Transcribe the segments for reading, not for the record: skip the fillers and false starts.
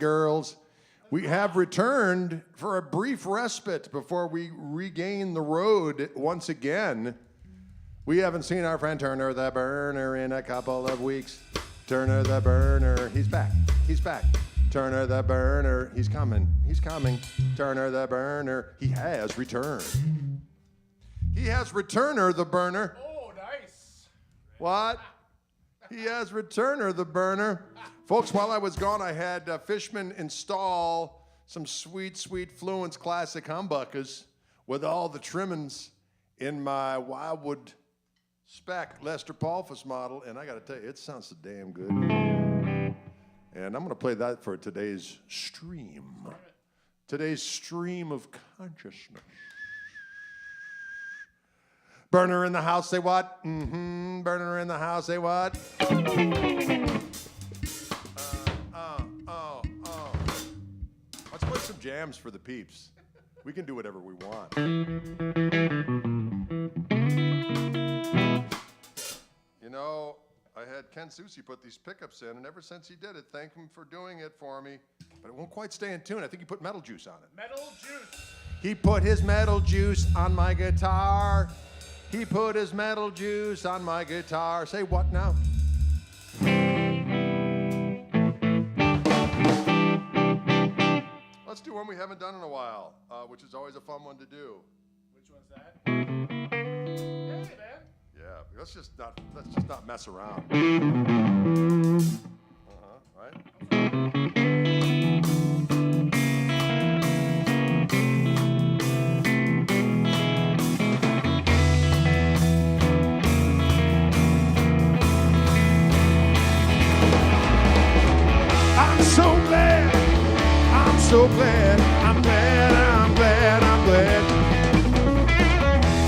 Girls, we have returned for a brief respite before we regain the road once again. We haven't seen our friend Turner the Burner in a couple of weeks. Turner the Burner, he's back, he's back. Turner the Burner, he's coming, he's coming. Turner the Burner, he has returned. He has Returner the Burner. Oh, nice. What? He has Returner the Burner. Folks, while I was gone, I had Fishman install some sweet, sweet Fluence classic humbuckers with all the trimmings in my Wildwood spec Lester Paulfus model, and I got to tell you, it sounds so damn good. And I'm going to play that for today's stream. Today's stream of consciousness. Burner in the house, say what? Mm-hmm. Burner in the house, say what? Let's play some jams for the peeps. We can do whatever we want. You know, I had Ken Susi put these pickups in, and ever since he did it, thank him for doing it for me. But it won't quite stay in tune. I think he put metal juice on it. Metal juice. He put his metal juice on my guitar. He put his metal juice on my guitar. Say what now? Let's do one we haven't done in a while, which is always a fun one to do. Which one's that? Hey, man. Yeah, let's just not mess around. Right? I'm so glad, I'm so glad, I'm glad, I'm glad, I'm glad.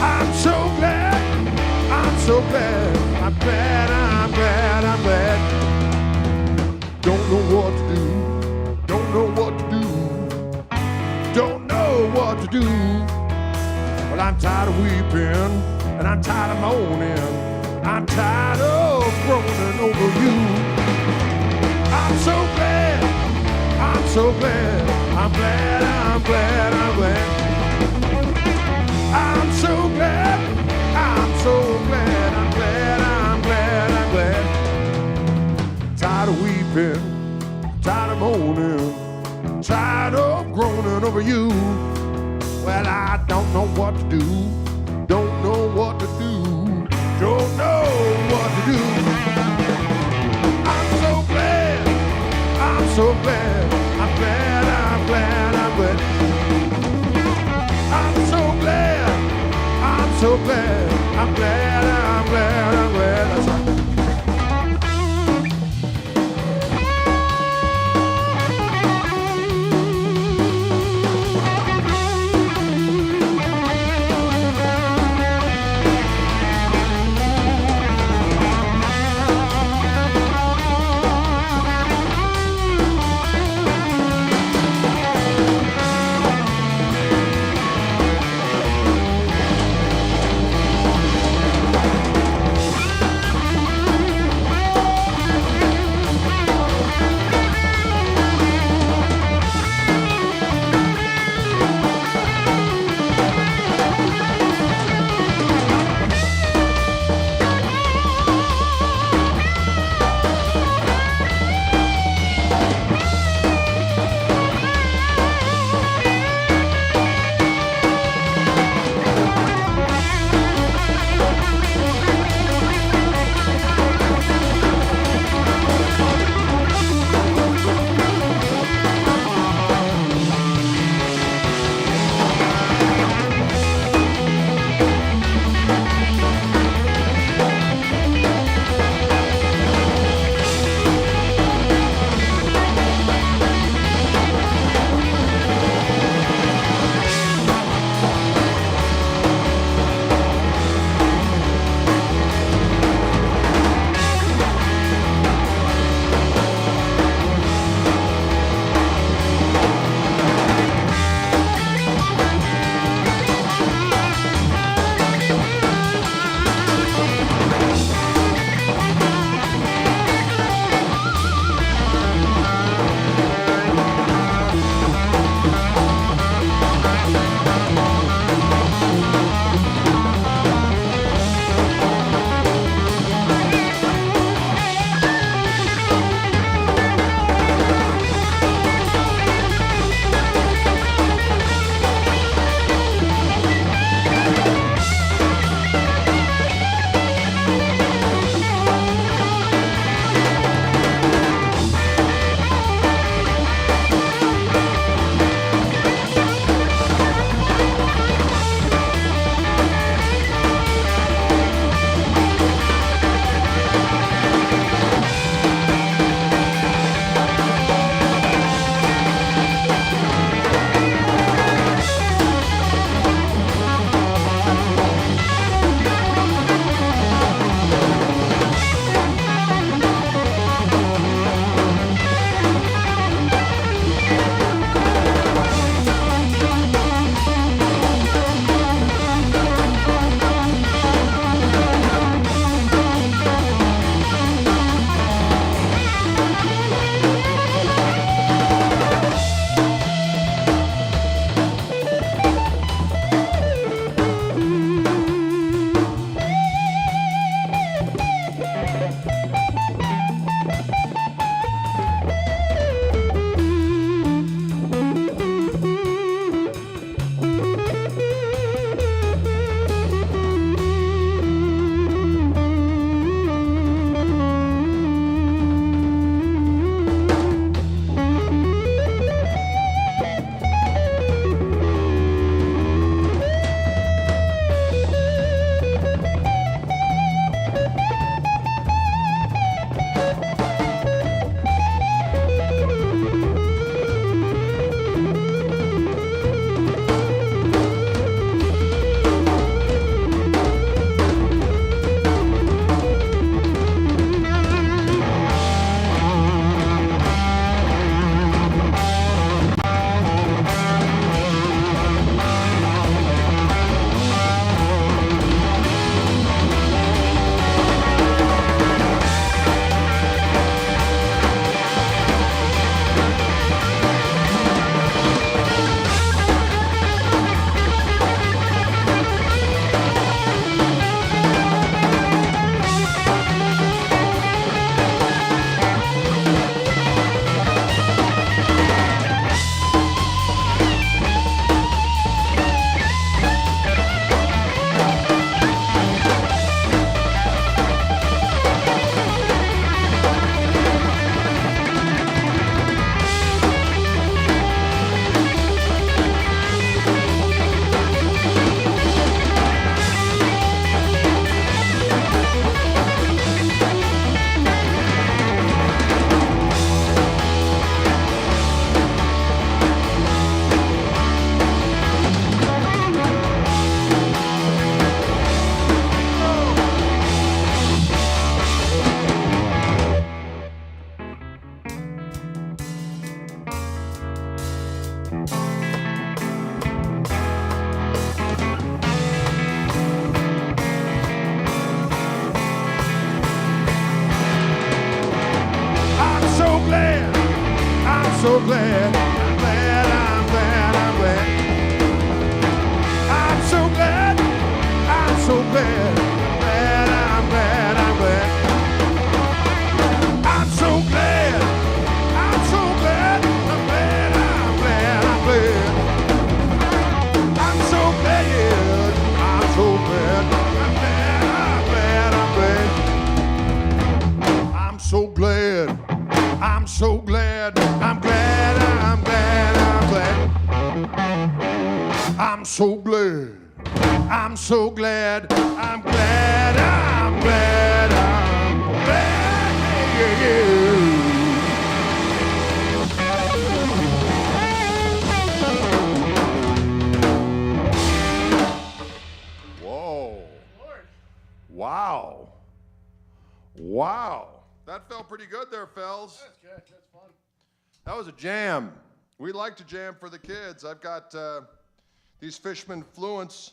I'm so glad, I'm so glad, I'm glad, I'm glad, I'm glad. Don't know what to do, don't know what to do, don't know what to do. Well, I'm tired of weeping, and I'm tired of moaning, I'm tired of groaning over you. I'm so glad, I'm so glad, I'm glad, I'm glad, I'm glad. I'm so glad, I'm so glad, I'm glad, I'm glad, I'm glad. Tired of weeping, tired of moaning, tired of groaning over you. Well, I don't know what to do, don't know what to do, don't know what to do. I'm so glad, I'm so glad, I'm glad, I'm glad, I'm glad. I'm so glad, I'm so glad, I'm glad, I'm glad, I'm glad. That's right. I'm so glad, I'm so glad, I'm glad, I'm glad, I'm glad. I'm so glad, I'm so glad, I'm glad, I'm glad, I'm glad. I'm so glad, I'm so glad, I'm glad, I'm glad, I'm glad. I'm so glad, yeah, I'm so glad, I'm glad, I'm glad, I'm glad. I'm so glad. I'm so glad, I'm glad, I'm glad, I'm glad. I'm so glad, I'm so glad, I'm glad, I'm glad, I'm glad, yeah, yeah. Whoa. Lord. Wow. Wow. That felt pretty good there, fells. That's good. That's fun. That was a jam. We like to jam for the kids. I've got these Fishman Fluence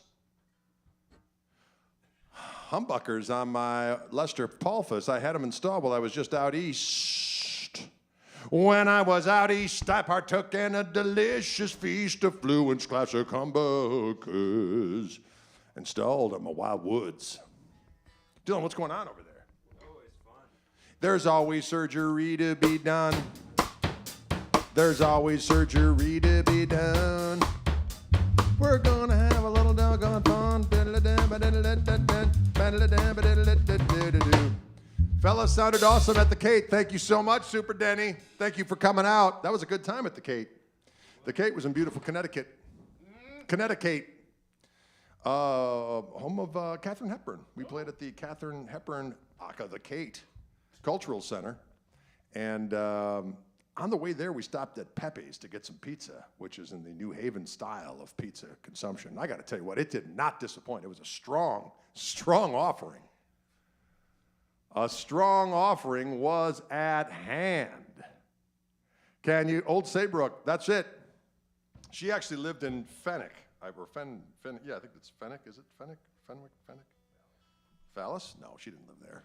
humbuckers on my Lester Palfus. I had them installed while I was just out east. When I was out east, I partook in a delicious feast of Fluence classic humbuckers. Installed in my wild woods. Dylan, what's going on over there? There's always surgery to be done. There's always surgery to be done. We're gonna have a little doggone fun. Fellas sounded awesome at the Kate. Thank you so much, Super Denny. Thank you for coming out. That was a good time at the Kate. The Kate was in beautiful Connecticut. Connecticut. Home of Katharine Hepburn. We played at the Katharine Hepburn, the Kate Cultural Center. And on the way there, we stopped at Pepe's to get some pizza, which is in the New Haven style of pizza consumption. I got to tell you what, it did not disappoint. It was a strong, strong offering. A strong offering was at hand. Can you, Old Saybrook, that's it. She actually lived in Fenwick. Yeah, I think it's Fenwick. Is it Fenwick? Fenwick? Fallis? No, she didn't live there.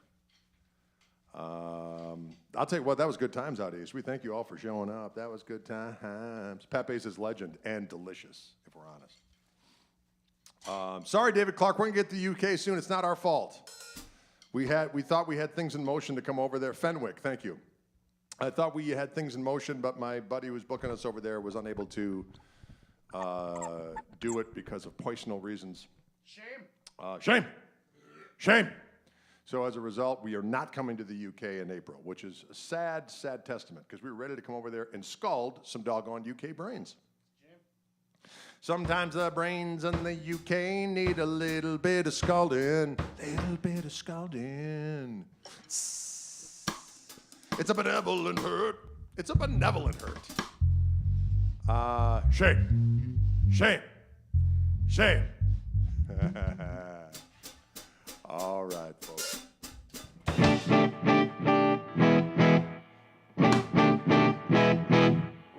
I'll tell you what, that was good times out east. We thank you all for showing up. That was good times. Pepe's is legend and delicious, if we're honest. Sorry, David Clark, we're gonna get to the UK soon. It's not our fault. We thought we had things in motion to come over there. Fenwick, thank you. I thought we had things in motion, but my buddy who was booking us over there was unable to do it because of personal reasons. Shame. Shame. So as a result, we are not coming to the UK in April, which is a sad, sad testament, because we were ready to come over there and scald some doggone UK brains. Sometimes the brains in the UK need a little bit of scalding. Little bit of scalding. It's a benevolent hurt. It's a benevolent hurt. Shame. Shame. Shame. All right, folks. Ooh,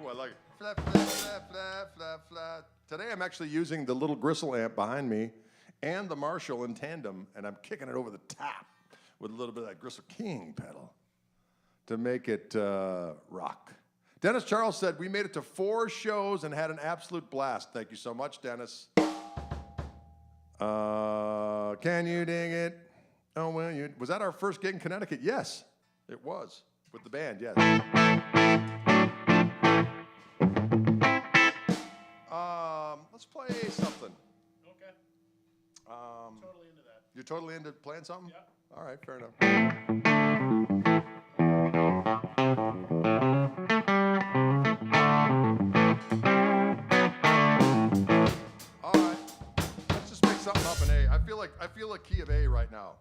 I like it. Flat, flat, flat, flat, flat, flat. Today I'm actually using the little Gristle amp behind me and the Marshall in tandem, and I'm kicking it over the top with a little bit of that Gristle King pedal to make it rock. Dennis Charles said, we made it to 4 shows and had an absolute blast. Thank you so much, Dennis. Can you dig it? Oh, well, was that our first gig in Connecticut? Yes, it was. With the band, yes. Let's play something. Okay. Totally into that. You're totally into playing something? Yeah. All right, fair enough. All right, let's just make something up in A. I feel like key of A right now.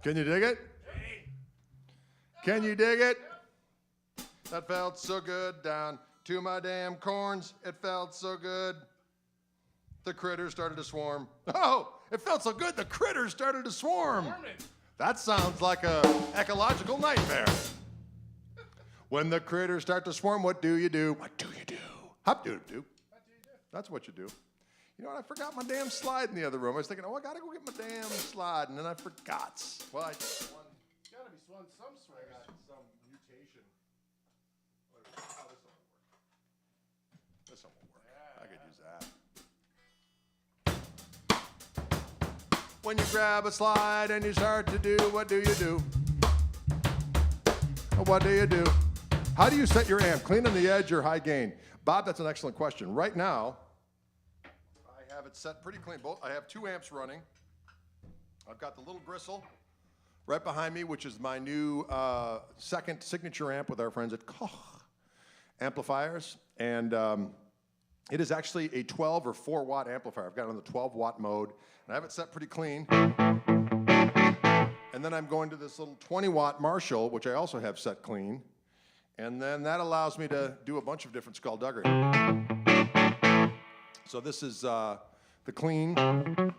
Can you dig it? Can you dig it? That felt so good down to my damn corns. It felt so good. The critters started to swarm. Oh, it felt so good the critters started to swarm. That sounds like a ecological nightmare. When the critters start to swarm, what do you do? What do you do? Hop doo doo. That's what you do. You know what? I forgot my damn slide in the other room. I was thinking, oh, I gotta go get my damn slide, and then I forgot. Well, I just one. Gotta be some sort. I got some mutation. Oh, this one won't work. I could use that. When you grab a slide and you start to do, what do you do? What do you do? How do you set your amp? Clean on the edge or high gain? Bob, that's an excellent question. Right now, I have it set pretty clean. I have 2 amps running. I've got the little Gristle right behind me, which is my new second signature amp with our friends at Koch amplifiers. And it is actually a 12 or 4 watt amplifier. I've got it on the 12 watt mode, and I have it set pretty clean. And then I'm going to this little 20 watt Marshall, which I also have set clean. And then that allows me to do a bunch of different skullduggery. So this is the clean. Then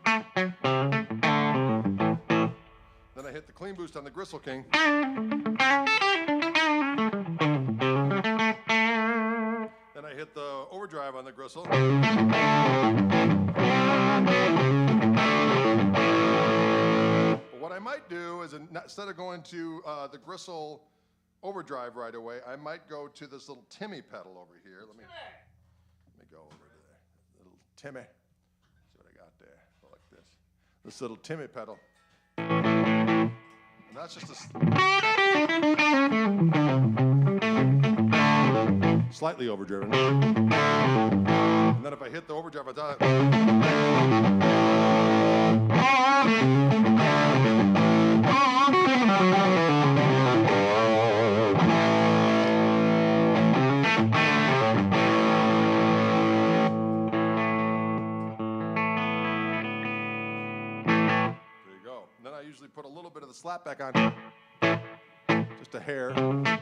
I hit the clean boost on the Gristle King. Then I hit the overdrive on the Gristle. What I might do is, instead of going to the Gristle overdrive right away, I might go to this little Timmy pedal over here. Let me go over to there. Little Timmy. See what I got there. Go like this. This little Timmy pedal. And that's just a slightly overdriven. And then if I hit the overdrive, I thought. Put a little bit of the slap back on, just a hair. And then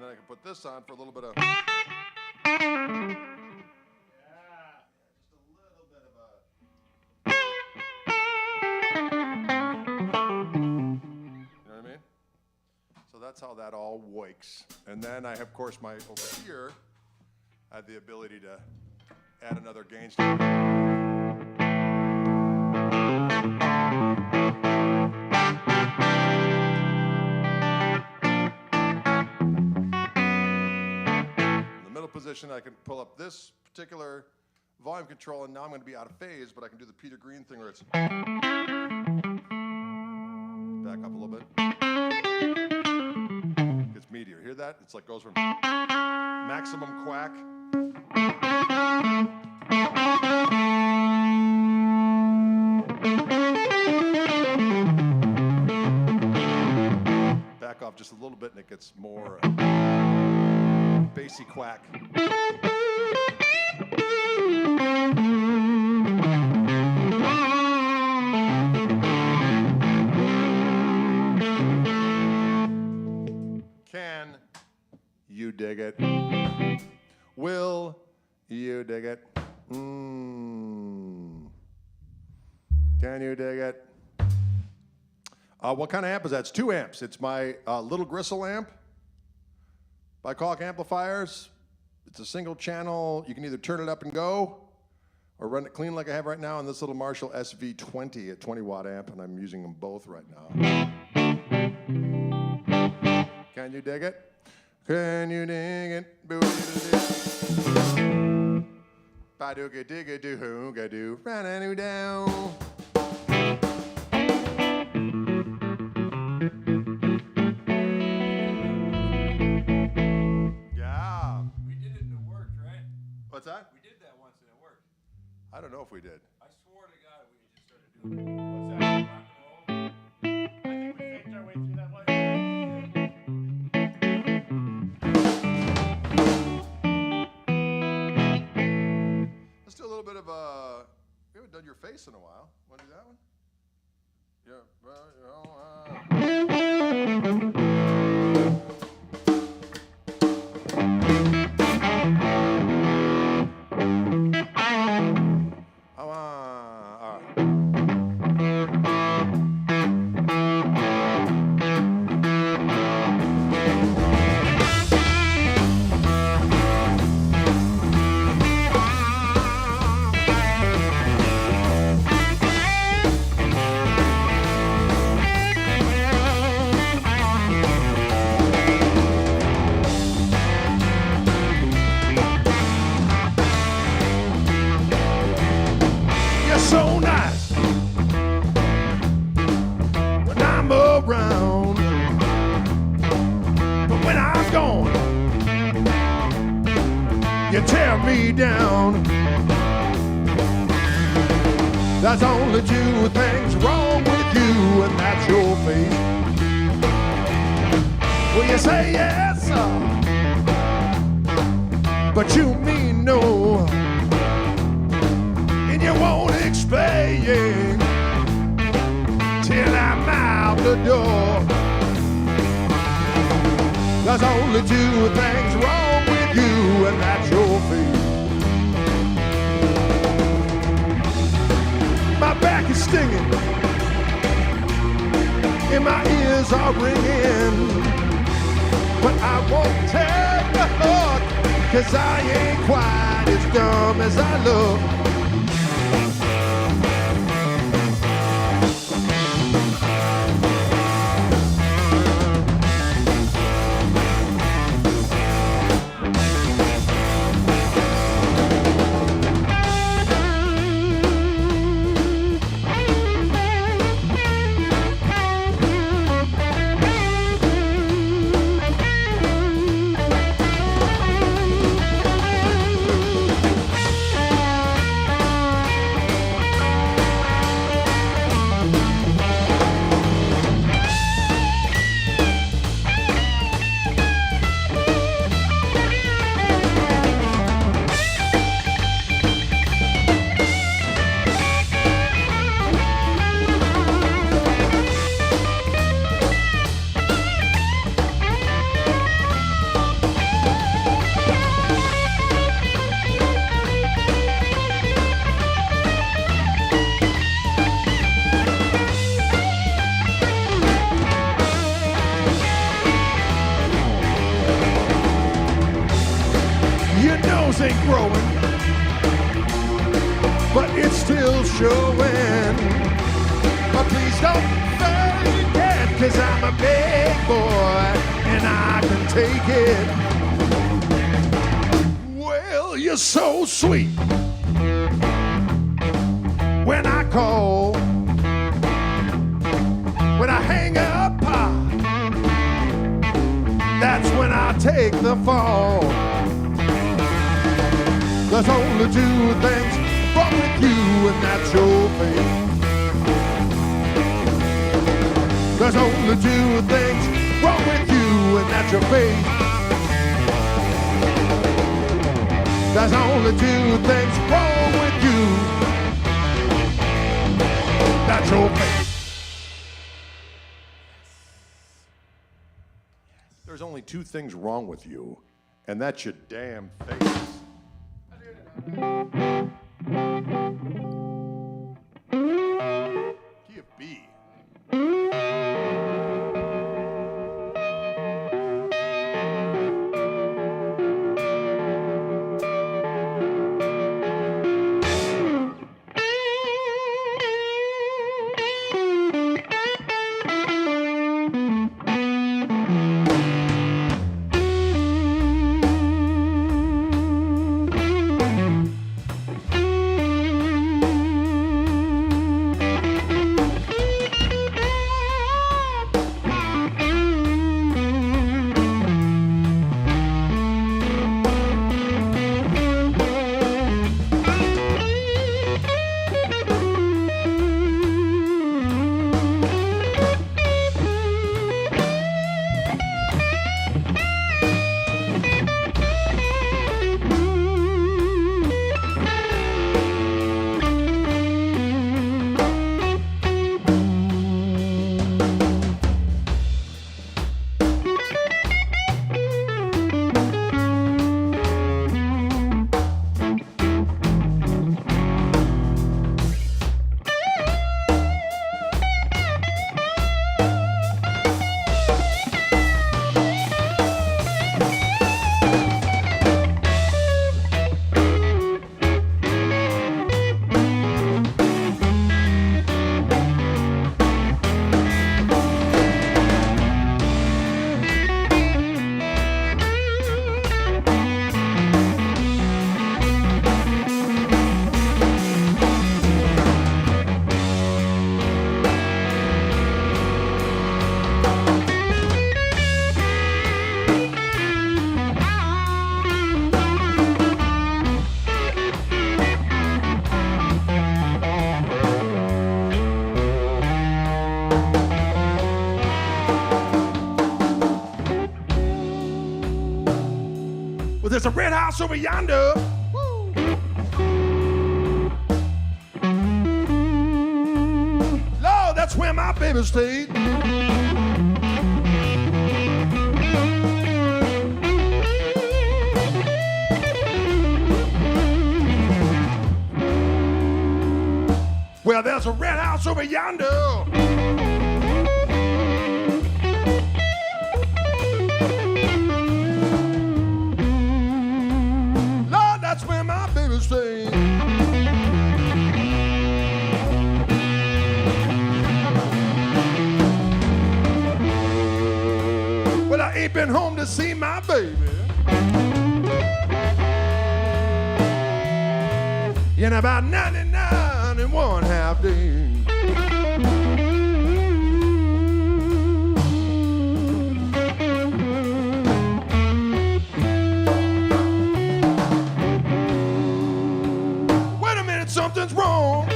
I can put this on for a little bit of. Yeah. Just a little bit of a. You know what I mean? So that's how that all works. And then I have, of course, over here, I have the ability to add another gain stage. Position, I can pull up this particular volume control, and now I'm going to be out of phase, but I can do the Peter Green thing where it's back up a little bit. It's meteor. Hear that? It's like goes from maximum quack. Back off just a little bit, and it gets more bassy quack. Can you dig it? Will you dig it? Can you dig it? What kind of amp is that? It's 2 amps. It's my little Gristle amp by Koch amplifiers. It's a single channel. You can either turn it up and go or run it clean like I have right now, and this little Marshall SV20 at 20 watt amp, and I'm using them both right now. Can you dig it? Can you dig it? Ba-do-ga-dig-a-doo-hoo-ga-doo, ra-na-doo-down. What's that? We did that once and it worked. I don't know if we did. I swore to God we just started doing it. What's that? Rock and roll? I think we faked our way through that one. Let's do a little bit of we haven't done your face in a while. You tear me down. There's only two things wrong with you, and that's your face. Well, you say yes, but you mean no, and you won't explain till I'm out the door. There's only two things wrong with you, and that's your face. My back is stinging, and my ears are ringing, but I won't take the hook, 'cause I ain't quite as dumb as I look. Ain't growing, but it's still showing. But please don't forget, 'cause I'm a big boy and I can take it. Well, you're so sweet when I call, when I hang up, that's when I take the fall. There's only two things wrong with you, and that's your face. There's only two things wrong with you, and that's your face. There's only two things wrong with you. That's your face. There's only two things wrong with you, and that's your damn face. Key of B. There's a red house over yonder. Woo. Lord, that's where my baby stayed. Well, there's a red house over yonder. Lord, that's where my baby stays. Well, I ain't been home to see my baby in about 99 and 1/2 days. Wait a minute, something's wrong.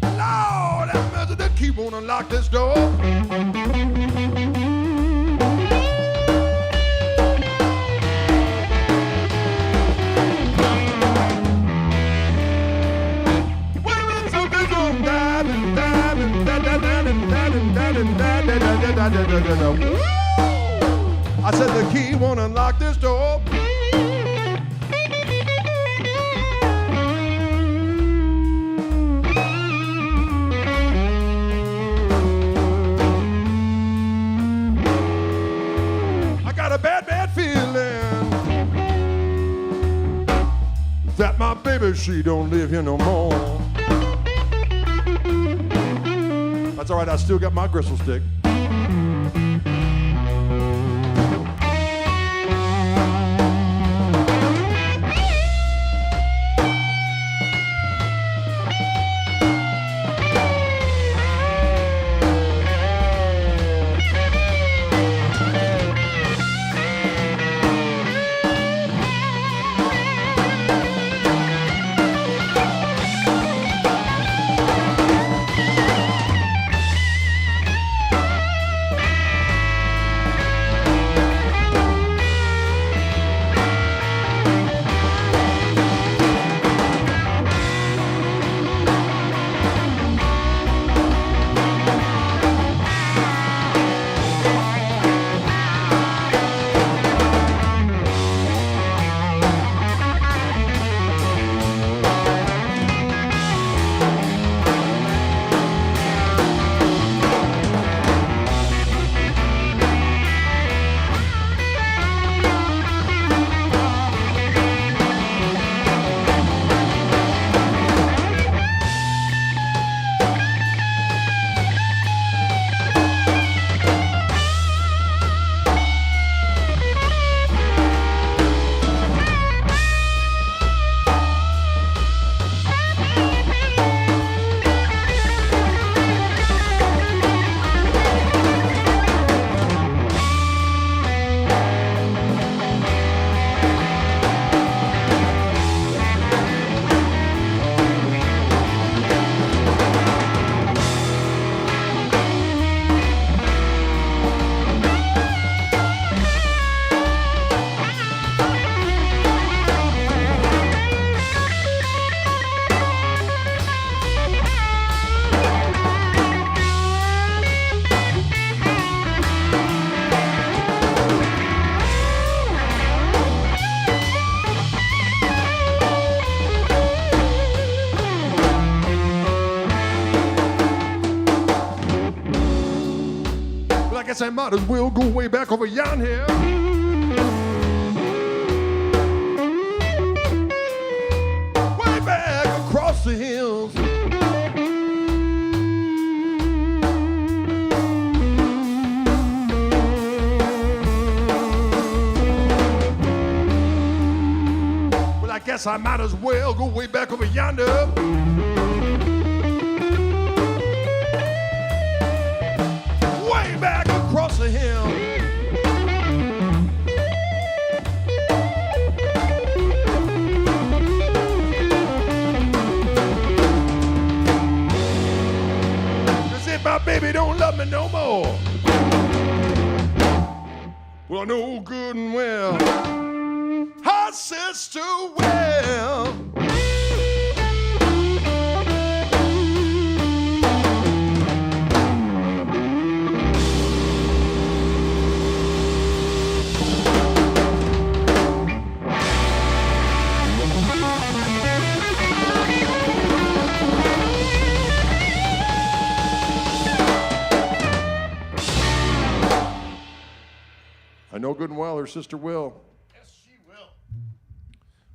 Lord, have mercy, the key won't unlock this door. I said the key won't unlock this door. I got a bad feeling that my baby, she don't live here no more. That's all right, I still got my gristle stick. Guess I might as well go way back over yon here. Way back across the hills. Well, I guess I might as well go way back over yonder. Back across the hill. As if my baby don't love me no more. Well, I know good and well her sister will. I know good and well her sister will. Yes, she will.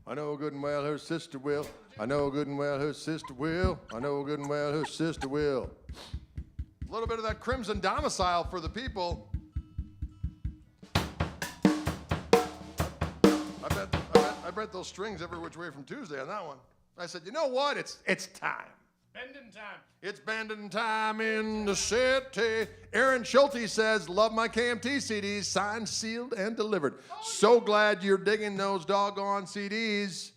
I know good and well her sister will. I know good and well her sister will. I know good and well her sister will. A little bit of that Crimson Domicile for the people. I bet those strings every which way from Tuesday on that one. I said, you know what? It's time. Bending time. It's bending time in the city. Aaron Schulte says, love my KMT CDs, signed, sealed, and delivered. So glad you're digging those doggone CDs.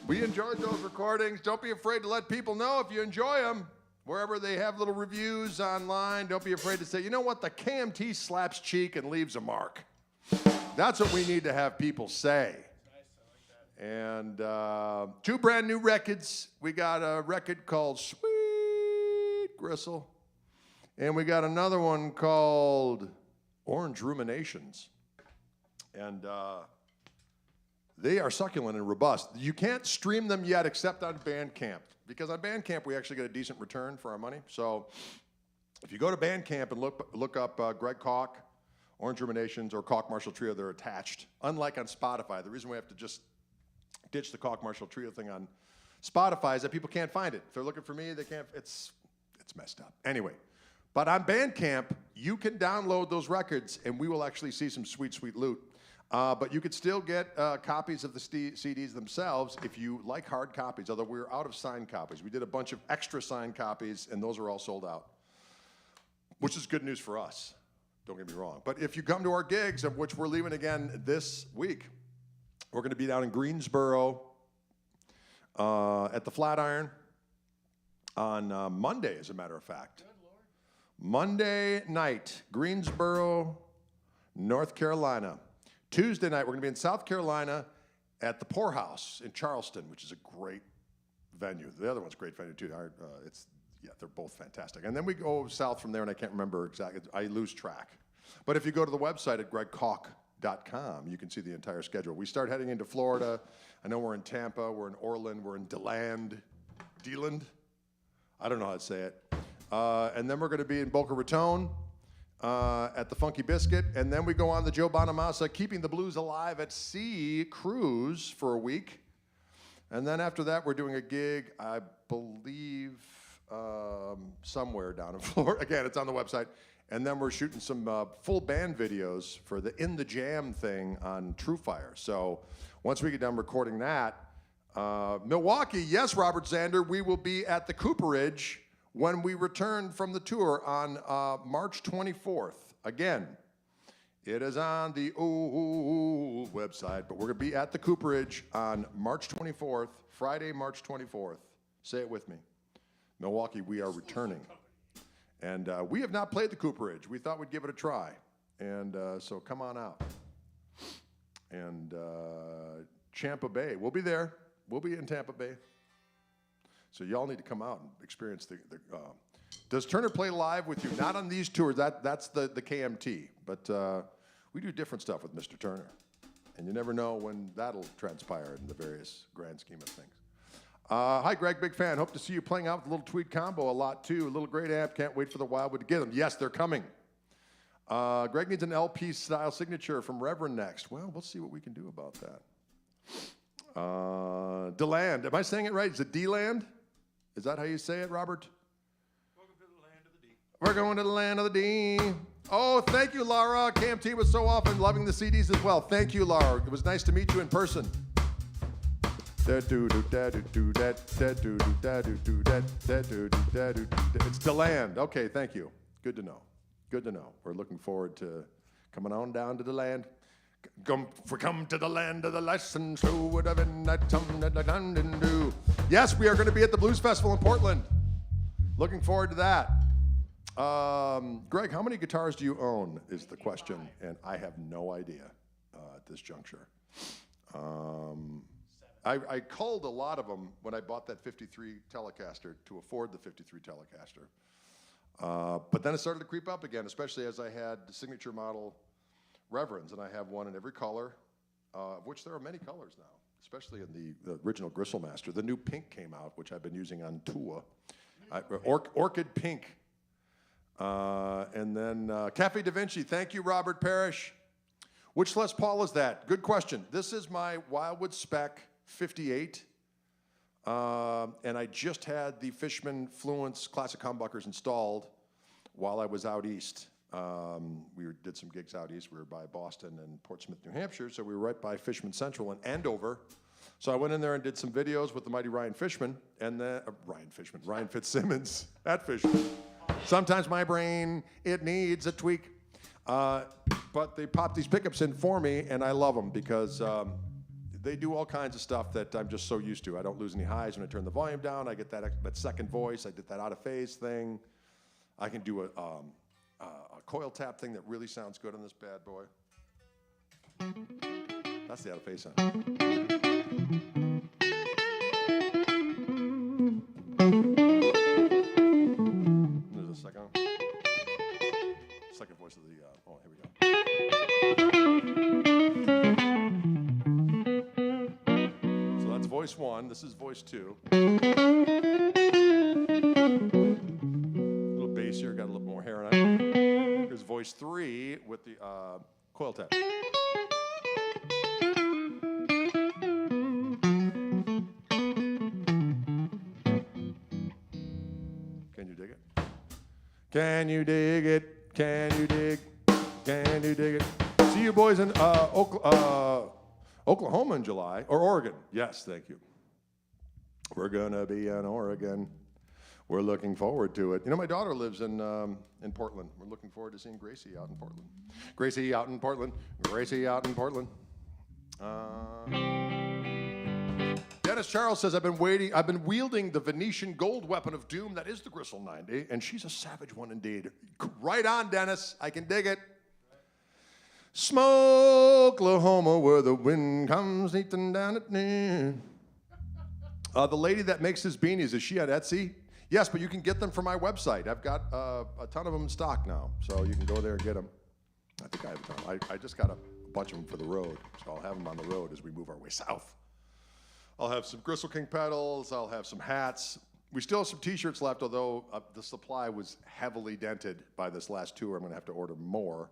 We enjoyed those recordings. Don't be afraid to let people know if you enjoy them. Wherever they have little reviews online, don't be afraid to say, you know what, the KMT slaps cheek and leaves a mark. That's what we need to have people say. And 2 brand new records. We got a record called Sweet Gristle. And we got another one called Orange Ruminations. And they are succulent and robust. You can't stream them yet except on Bandcamp. Because on Bandcamp, we actually get a decent return for our money. So if you go to Bandcamp and look up Greg Koch, Orange Ruminations, or Koch Marshall Trio, they're attached. Unlike on Spotify, the reason we have to just ditch the Koch Marshall Trio thing on Spotify is that people can't find it. If they're looking for me, they can't. It's messed up. Anyway, but on Bandcamp, you can download those records, and we will actually see some sweet, sweet loot. But you could still get copies of the CDs themselves if you like hard copies, although we're out of signed copies. We did a bunch of extra signed copies, and those are all sold out, which is good news for us. Don't get me wrong. But if you come to our gigs, of which we're leaving again this week, we're going to be down in Greensboro at the Flatiron on Monday, as a matter of fact. Good Lord. Monday night, Greensboro, North Carolina. Tuesday night, we're going to be in South Carolina at the Poorhouse in Charleston, which is a great venue. The other one's a great venue, too. They're both fantastic. And then we go south from there, and I can't remember exactly. I lose track. But if you go to the website at gregkoch.com, you can see the entire schedule. We start heading into Florida. I know we're in Tampa, we're in Orland, we're in DeLand. I don't know how to say it. And then we're going to be in Boca Raton at the Funky Biscuit. And then we go on the Joe Bonamassa Keeping the Blues Alive at Sea cruise for a week. And then after that, we're doing a gig, I believe, somewhere down in Florida. Again, it's on the website. And then we're shooting some full band videos for the In the Jam thing on True Fire. So once we get done recording that, Milwaukee, yes, Robert Zander, we will be at the Cooperage when we return from the tour on March 24th. Again, it is on the old website, but we're going to be at the Cooperage on March 24th, Friday, March 24th. Say it with me. Milwaukee, we are returning. And we have not played the Cooperage. We thought we'd give it a try. And so come on out. And Tampa Bay, we'll be there. We'll be in Tampa Bay. So y'all need to come out and experience the does Turner play live with you? Not on these tours. That's the KMT. But we do different stuff with Mr. Turner. And you never know when that'll transpire in the various grand scheme of things. Hi, Greg, big fan. Hope to see you playing out with the Little Tweed Combo a lot, too. A little great amp. Can't wait for the Wildwood to get them. Yes, they're coming. Greg needs an LP-style signature from Reverend next. Well, we'll see what we can do about that. DeLand. Am I saying it right? Is it D-Land? Is that how you say it, Robert? Welcome to the land of the D. We're going to the land of the D. Oh, thank you, Laura. KMT was so often loving the CDs as well. Thank you, Laura. It was nice to meet you in person. It's DeLand. Okay, thank you. Good to know. Good to know. We're looking forward to coming on down to the land. Come to the land of the lessons who would have been that do. Yes, we are going to be at the Blues Festival in Portland. Looking forward to that. Greg, how many guitars do you own is the question, and I have no idea at this juncture. I culled a lot of them when I bought that 53 Telecaster to afford the 53 Telecaster. But then it started to creep up again, especially as I had the signature model Reverends, and I have one in every color, of which there are many colors now, especially in the original Gristletime. The new pink came out, which I've been using on tour. Orchid pink. And then Cafe Da Vinci, thank you, Robert Parrish. Which Les Paul is that? Good question. This is my Wildwood Spec 58. And I just had the Fishman Fluence classic humbuckers installed while I was out east. We did some gigs out east. We were by Boston and Portsmouth, New Hampshire, so we were right by Fishman Central and Andover. So I went in there and did some videos with the mighty Ryan Fishman, and then Ryan Fitzsimmons at Fishman. Sometimes my brain, it needs a tweak. But they pop these pickups in for me, and I love them because they do all kinds of stuff that I'm just so used to. I don't lose any highs when I turn the volume down. I get that second voice. I did that out of phase thing. I can do a coil tap thing that really sounds good on this bad boy. That's the out of phase sound. There's a second voice of the, oh, here we go. So that's voice one. This is voice two. A little bassier, got a little more hair on it. Here's voice three with the coil tap. Can you dig it? Can you dig it? Can you dig? Can you dig it? See you boys in Oklahoma in July, or Oregon. Yes, thank you. We're gonna be in Oregon. We're looking forward to it. You know, my daughter lives in Portland. We're looking forward to seeing Gracie out in Portland. Gracie out in Portland. Gracie out in Portland. Dennis Charles says, I've been wielding the Venetian gold weapon of doom that is the Gristle 90, and she's a savage one indeed. Right on, Dennis. I can dig it. Smoke, Oklahoma, where the wind comes sneaking down at noon. The lady that makes his beanies, is she at Etsy? Yes, but you can get them from my website. I've got a ton of them in stock now, so you can go there and get them. I think I have a ton. I just got a bunch of them for the road, so I'll have them on the road as we move our way south. I'll have some Gristle King pedals. I'll have some hats. We still have some T-shirts left, although the supply was heavily dented by this last tour. I'm going to have to order more.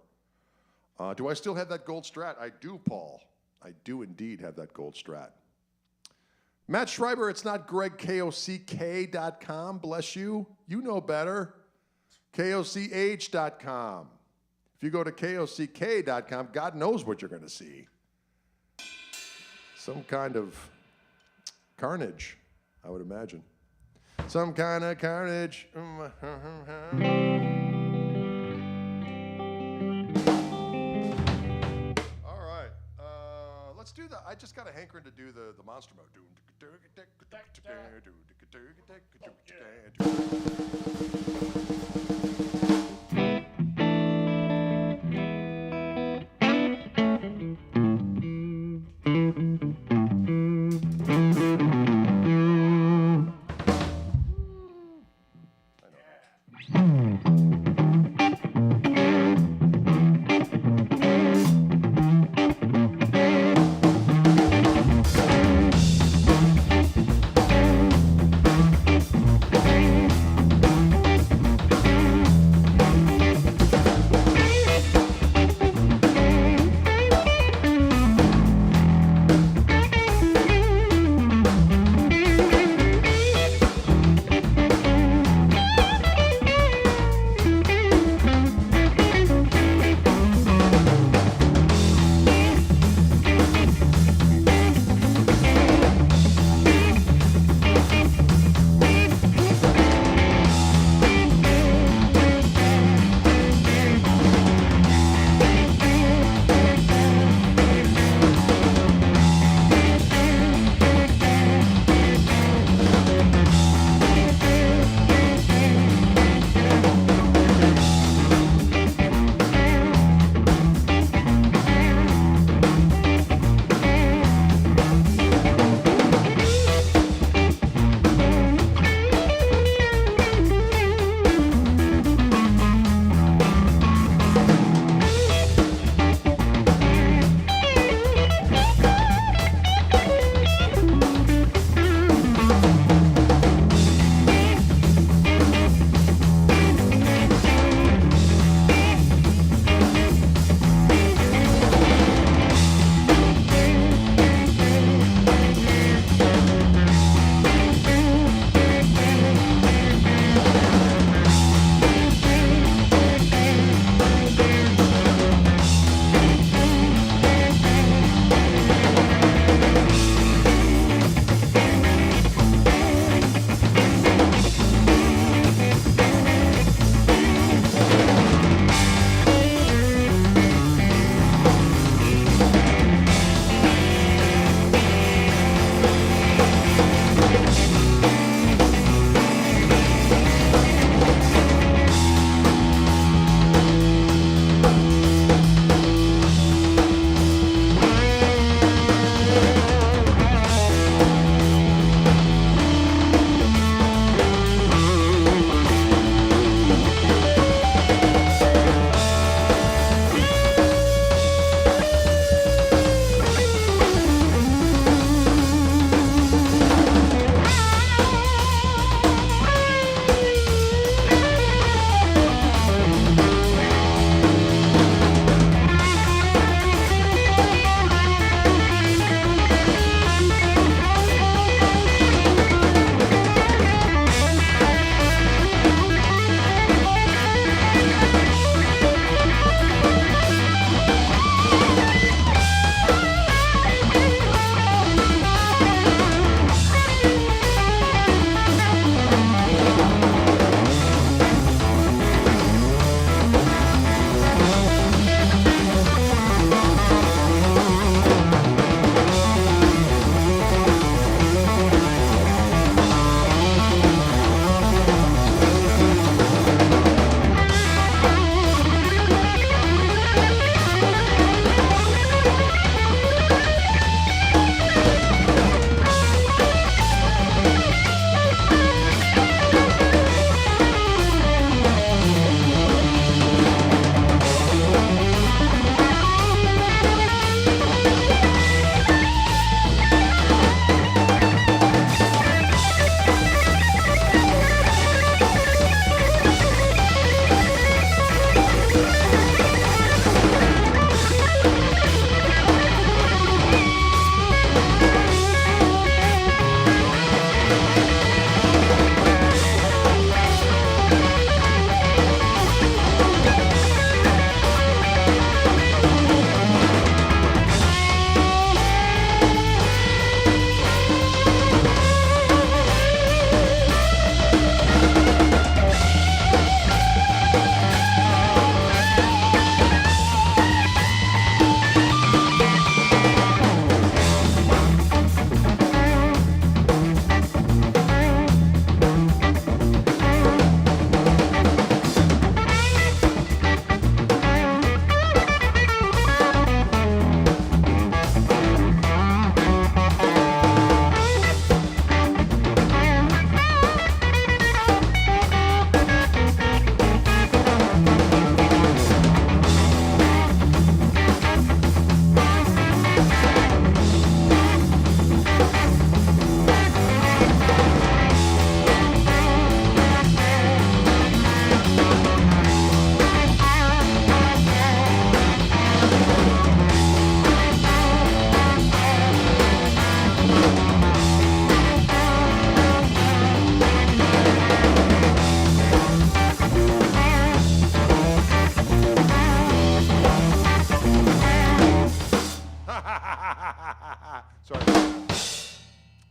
Do I still have that gold Strat? I do, Paul. I do indeed have that gold Strat. Matt Schreiber, it's not Greg, KOCK.com. Bless you. You know better. KOCH.com. If you go to KOCK.com, God knows what you're going to see. Some kind of carnage, I would imagine. Some kind of carnage. All right. Let's do that. I just got a hankering to do the monster mode.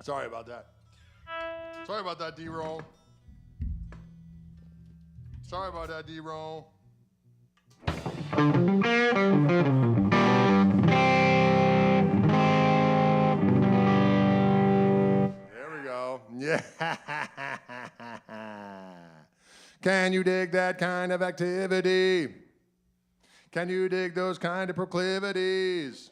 Sorry about that. Sorry about that, D-roll. Sorry about that, D-roll. There we go. Yeah. Can you dig that kind of activity? Can you dig those kind of proclivities?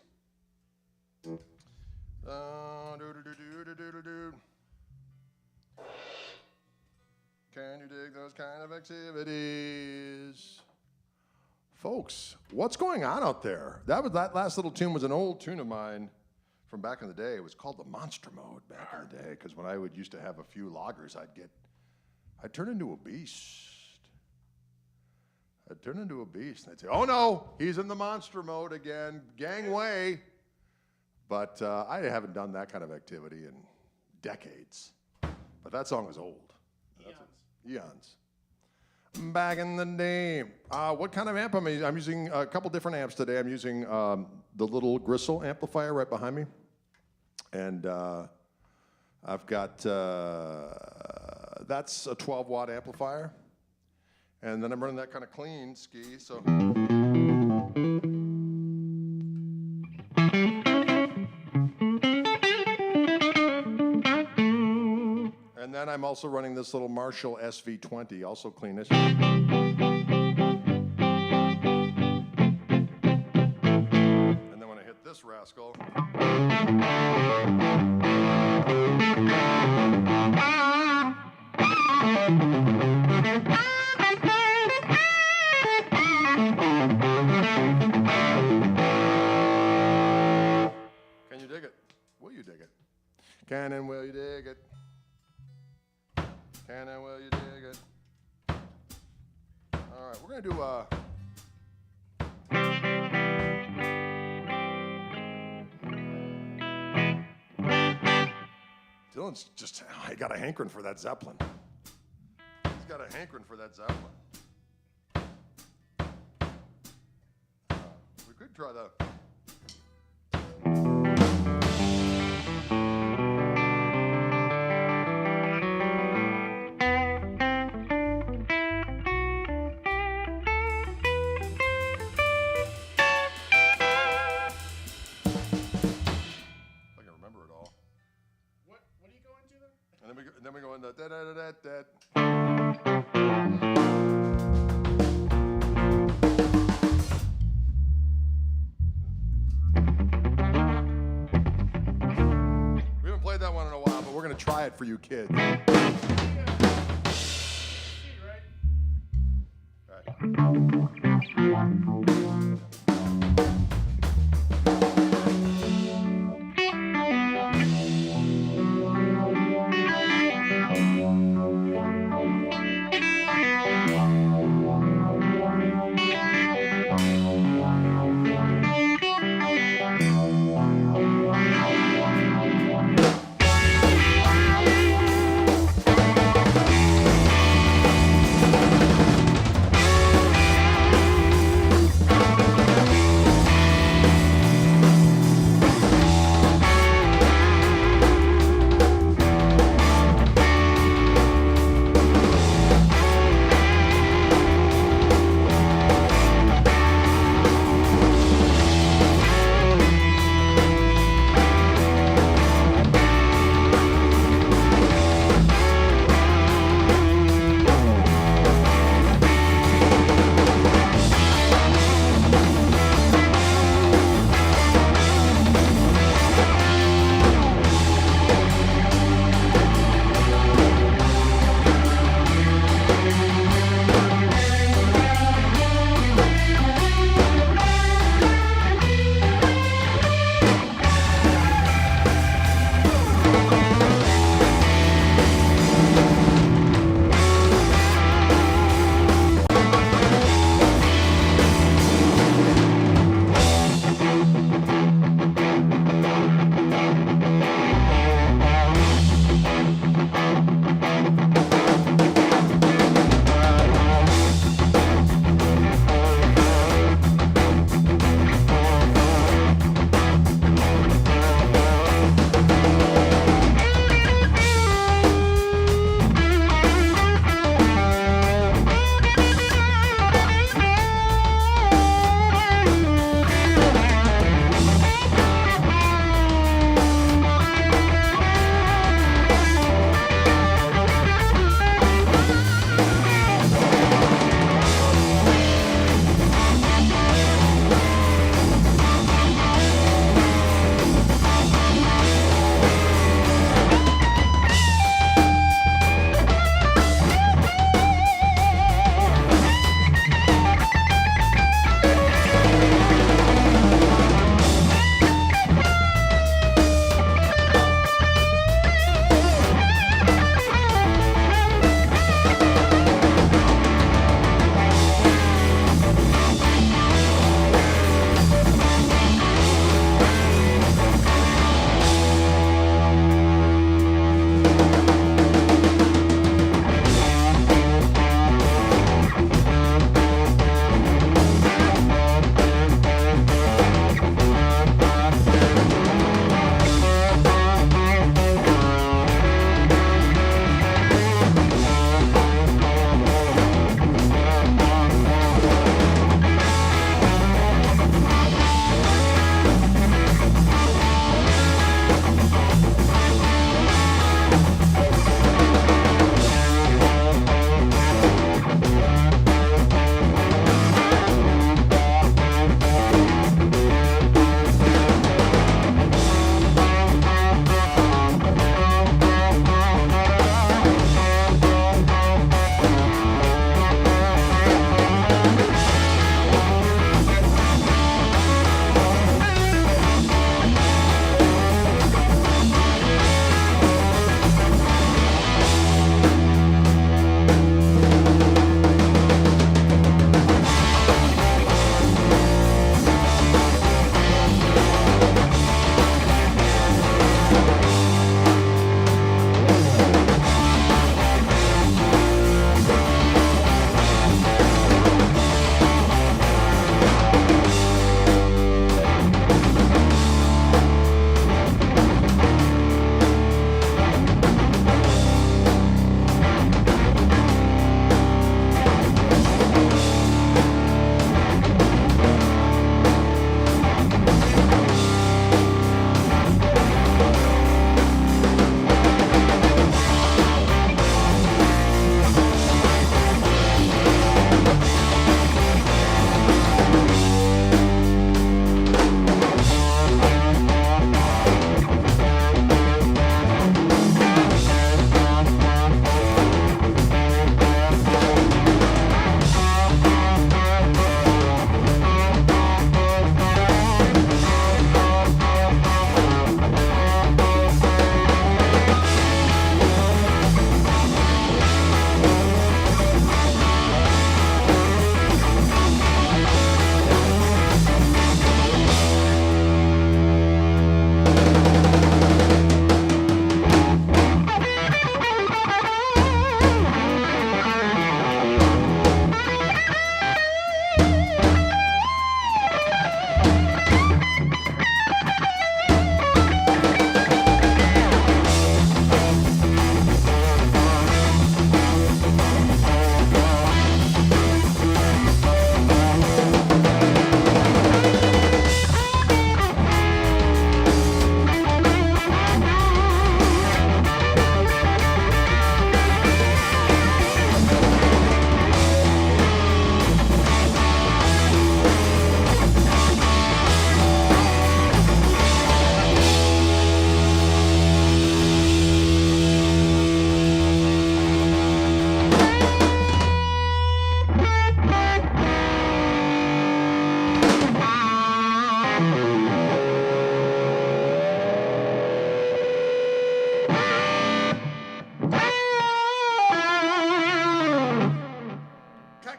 Can you dig those kind of activities? Folks, what's going on out there? That last little tune was an old tune of mine from back in the day. It was called the Monster Mode back in the day, because when I used to have a few loggers, I'd turn into a beast. I'd turn into a beast, and I'd say, oh no, he's in the monster mode again, gangway. But I haven't done that kind of activity in decades. But that song was old. Eons. Back in the day. What kind of amp am I using? I'm using a couple different amps today. I'm using the little Gristletime amplifier right behind me. And I've got, that's a 12-watt amplifier. And then I'm running that kind of clean ski, so. And then I'm also running this little Marshall SV20, also clean this. And then when I hit this rascal. Can you dig it? Will you dig it? Can and will you dig it? Can and will you dig it? All right, we're gonna do Dylan's just, I got a hankering for that Zeppelin. He's got a hankering for that Zeppelin. We could try the. And then we go into da-da-da-da-da. We haven't played that one in a while, but we're going to try it for you kids.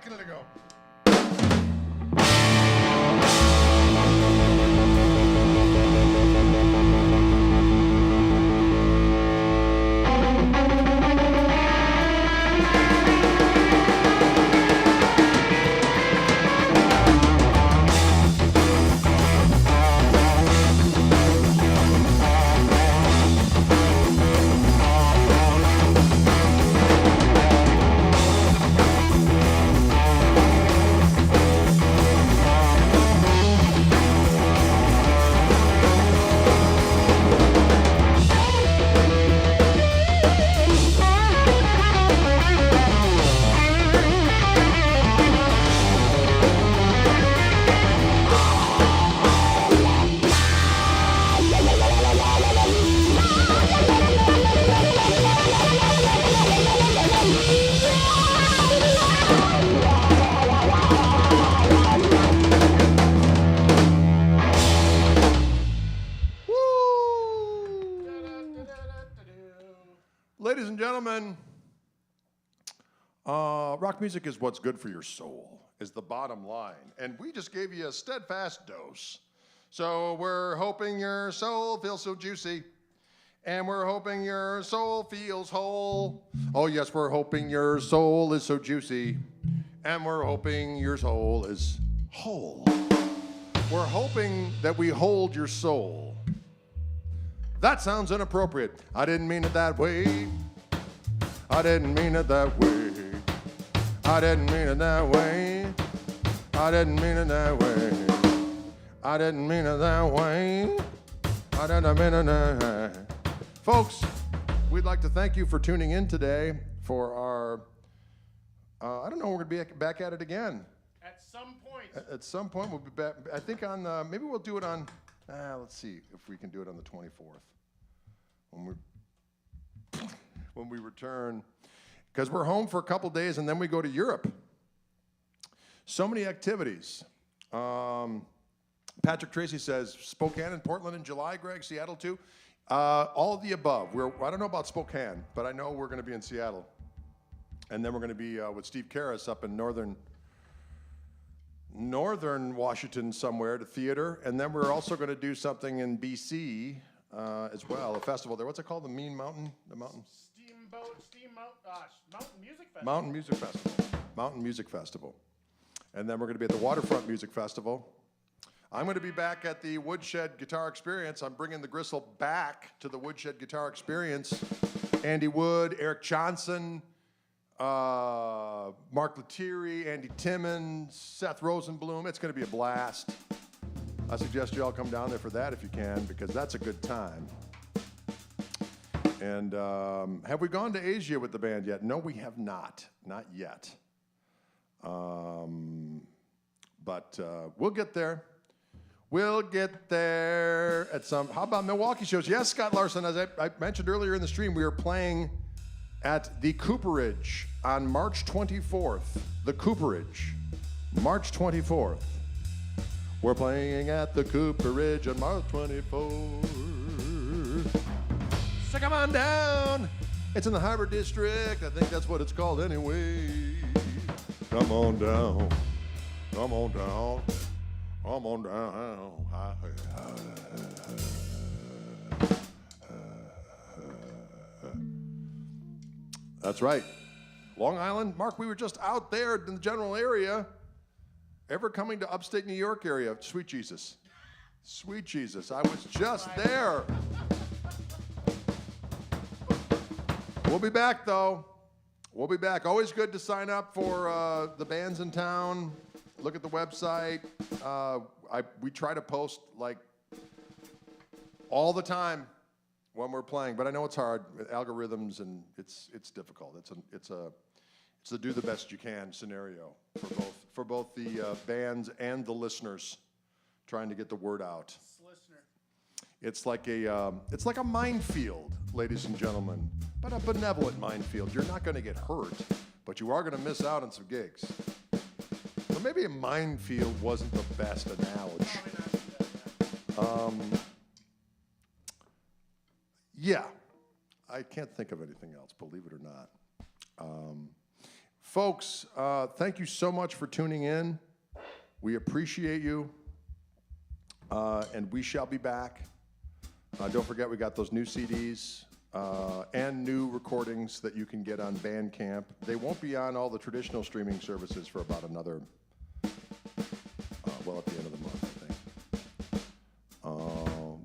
back and let it go. Ladies and gentlemen, rock music is what's good for your soul, is the bottom line. And we just gave you a steadfast dose. So we're hoping your soul feels so juicy. And we're hoping your soul feels whole. Oh, yes, we're hoping your soul is so juicy. And we're hoping your soul is whole. We're hoping that we hold your soul. That sounds inappropriate. I didn't mean it that way. I didn't mean it that way. I didn't mean it that way. I didn't mean it that way. I didn't mean it that way. I didn't mean it that way. Folks, we'd like to thank you for tuning in today for our, I don't know, we're going to be back at it again. At some point. At some point, we'll be back. I think on, maybe we'll do it on, let's see if we can do it on the 24th. When we return, because we're home for a couple days and then we go to Europe. So many activities. Patrick Tracy says Spokane and Portland in July, Greg, Seattle too. All of the above. I don't know about Spokane, but I know we're going to be in Seattle. And then we're going to be with Steve Karras up in northern Washington somewhere to theater. And then we're also going to do something in BC as well, a festival there. What's it called? The Mountain Mountain Music Festival. Mountain Music Festival. Mountain Music Festival. And then we're going to be at the Waterfront Music Festival. I'm going to be back at the Woodshed Guitar Experience. I'm bringing the Gristle back to the Woodshed Guitar Experience. Andy Wood, Eric Johnson, Mark Lettieri, Andy Timmons, Seth Rosenblum. It's going to be a blast. I suggest you all come down there for that if you can, because that's a good time. And have we gone to Asia with the band yet? No, we have not. Not yet. But we'll get there. We'll get there at some. How about Milwaukee shows? Yes, Scott Larson, as I mentioned earlier in the stream, we are playing at the Cooperage on March 24th. The Cooperage, March 24th. We're playing at the Cooperage on March 24th. So come on down. It's in the Harbor District. I think that's what it's called anyway. Come on down. Come on down. Come on down. That's right. Long Island. Mark, we were just out there in the general area. Ever coming to upstate New York area? Sweet Jesus. Sweet Jesus. I was just there. We'll be back, though. We'll be back. Always good to sign up for the bands in town. Look at the website. We try to post like all the time when we're playing, but I know it's hard with algorithms and it's difficult. It's a do the best you can scenario for both the bands and the listeners, trying to get the word out. It's like a minefield, ladies and gentlemen, but a benevolent minefield. You're not going to get hurt, but you are going to miss out on some gigs. So maybe a minefield wasn't the best analogy. Yeah, I can't think of anything else, believe it or not. Folks, thank you so much for tuning in. We appreciate you. And we shall be back. Don't forget, we got those new CDs and new recordings that you can get on Bandcamp. They won't be on all the traditional streaming services for about another, at the end of the month, I think.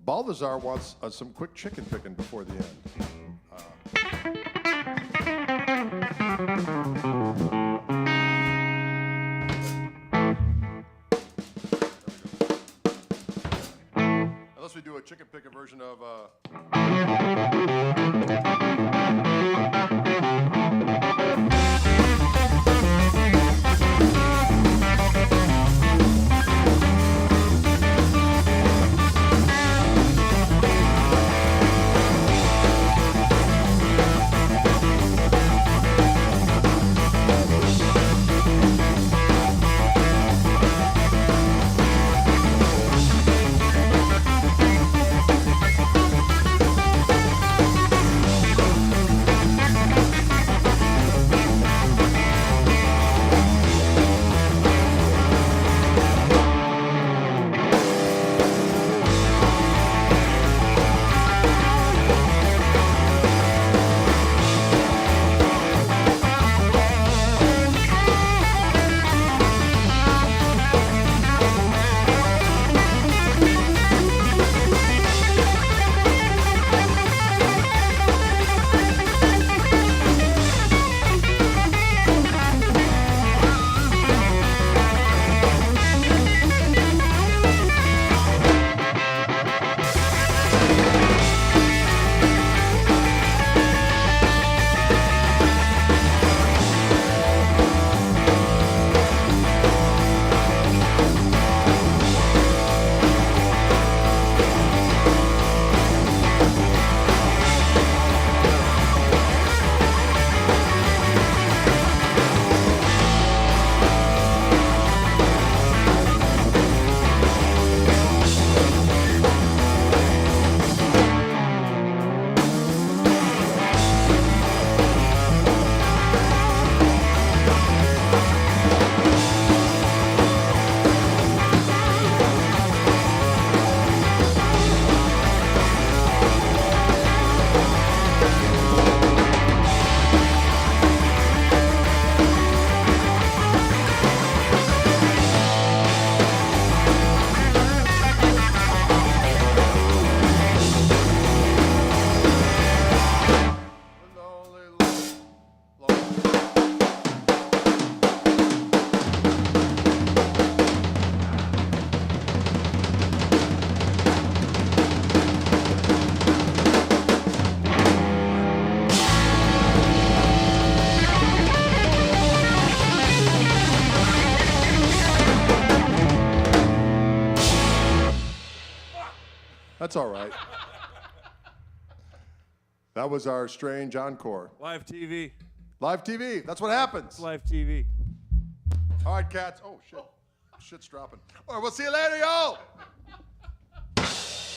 Balthazar wants some quick chicken picking before the end. Unless we do a chicken picker version of That's all right. That was our strange encore. Live TV. Live TV. That's what happens. Live TV. All right, cats. Oh, shit. Shit's dropping. All right, we'll see you later, y'all.